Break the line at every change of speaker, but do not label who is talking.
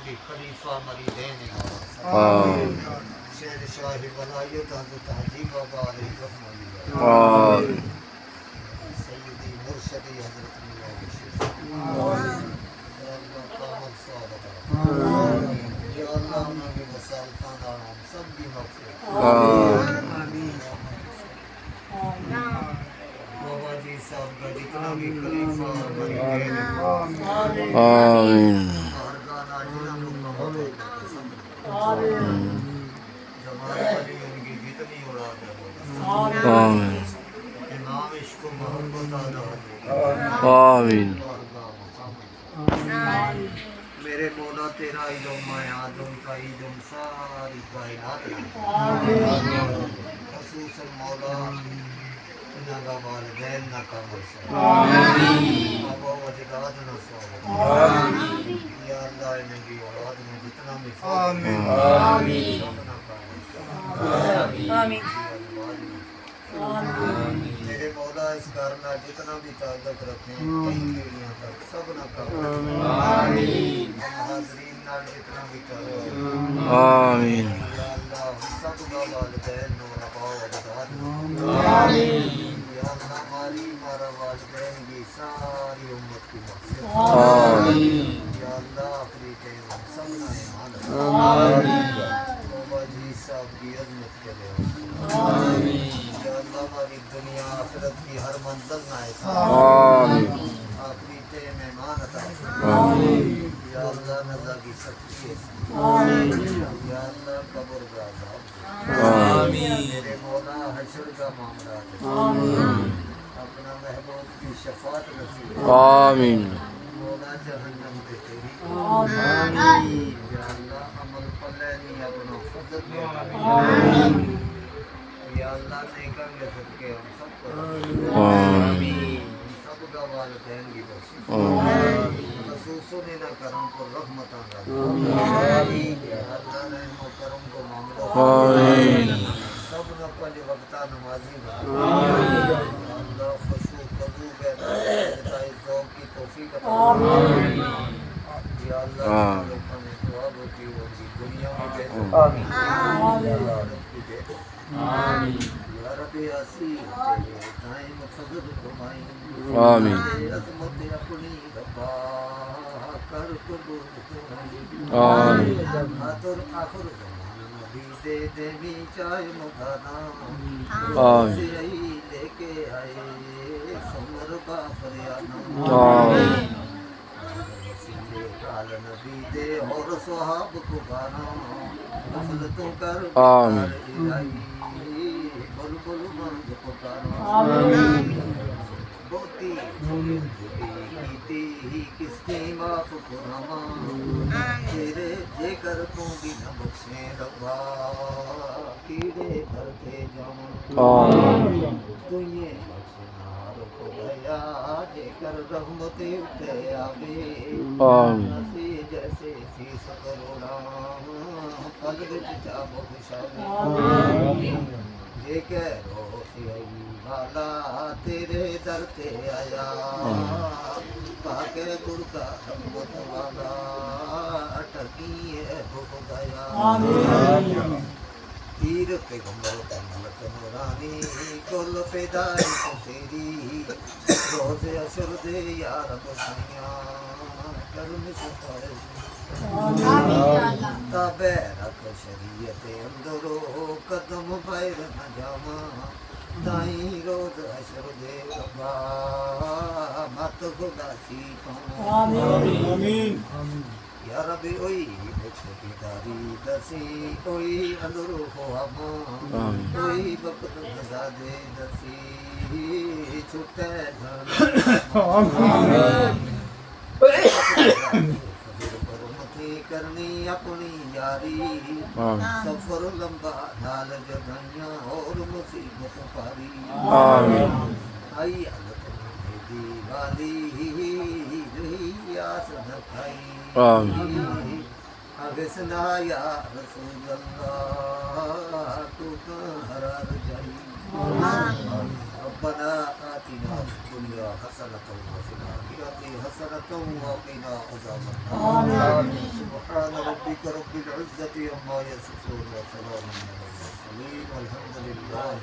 بھی خلیفہ مریدین
آمین
شہر شاہ ولایت حضرت حاجی بابا علیہ رحمۃ
آمین
سیدی مرشدی حضرت میاں بشیر اللہ کامل سعادت یا اللہ انہوں کی وسالتاں نال ہم سب دی مغفرت
آمین
بابا جی صاحب کا جتنا بھی خلیفہ مریدین
آمین
ہرگاہ جنہاں لوگوں کو جمال علی ان کی جتنی اولاد ہے
آمین
امام عشق و محبت آدھا
آمین
میرے مولا تیرا علم ہے آدم کا علم ساری کائنات خصوصاً مولا انہاں دا والدین نہ کامل سو آبا و اجداد نہ سو یا اللہ انہاں کی اولاد میں جتنا بھی آمین میرے مولا اس کارنہ جتنا بھی تعلق رکھیں کئی پیڑیاں تک سب نہ کامل آمین حاضرین نال جتنا بھی تعلق
آمین
یا اللہ سب کا والدین نور آبا و اجداد آمین یا اللہ ہماری ہمارا والدین کی ساری امت کی مغفرت
آمین
یا اللہ آخری ٹائم ہم سب نہ ایمان آمین بابا جی صاحب کی عظمت کے لئے آمین یا اللہ ہماری دنیا آخرت کی ہر منزل نہ ایسا
آمین
آخری ٹائم ایمان عطا
آمین
یا اللہ نزا کی سختی آمین یا اللہ قبر کا عذاب آمین میرے مولا حشر کا معاملہ آمین اپنا محبوب کی شفاعت نصیب
آمین
مولا جہنم دے تیری آمین یا اللہ عمل پلے نہیں اپنا فضل دے آمین یا اللہ نیکاں کے صدقے ہم سب کو آمین سب کا والدین کی بخشش خصوصاً نہ کرم کو رحمت آمین یا اللہ رحم و کرم کو معاملہ
آمین
سب نہ پنج وقتہ نمازی آمین یا اللہ خشوع خضوع بہتائی ذوق کی توفیق عطا آمین یا اللہ جنہاں لوگوں نے دعا ہوتی ہوگی دنیا میں بہتر آمین یا آخرت کی بہتر آمین یا رب عاصی تیرے دائم فضل فرمائیں
آمین
تیرے عظمت اپنی ربا کر قبول
آمین
آخر آخر زمان نبی دے دے بھی چاہے مدانا
آمین
ای لے کے آئے سمر با فریانا
آمین
وسیلے کال نبی دے اور صحاب کو گانا غفلتوں کر
آمین
الہی بلبل مرد پکارا بہتی کیتی کس نے معاف کرما تیرے جے کر تو بھی نہ بخشے ربا کیڑے بھرتے جاؤں
آمین
تو یہ بخشنا رکو گیا جے کر رحمت اٹھے آوے
آمین
نسی جیسے سیس کروڑا پل وچ جا بخشاوے جے کہہ رو سی آئی والا تیرے در تے آیا پاک گر کا رحمت والا ٹکیے بھوک گیا تیر پیغمبر کا ملک نورانی کل پیدائی کو تیری روز عشر دے یا رب سیاں کرم سفر تابع رکھ شریعت اندرو قدم بیر نہ جاما تائیں روز عشر دے ربا مت خدا سی پاؤں
آمین
یا ربی اوئی بچھتی داری دسی اوئی اندرو خواما اوئی وقت گزا دے دسی چھٹے جھان کرنی اپنی یاری سفر لمبا ڈھال جگائیاں اور مصیبت پاری آئی حالت میں دیوالی رہی آس دکھائی اغسنا یا رسول اللہ تو کہاں رجائی ربنا آتنا في الدنيا حسنة وفي الآخرة حسنة وقنا عذاب النار سبحان سبحان ربك رب العزة عما يصفون وسلام على المرسلين والحمد لله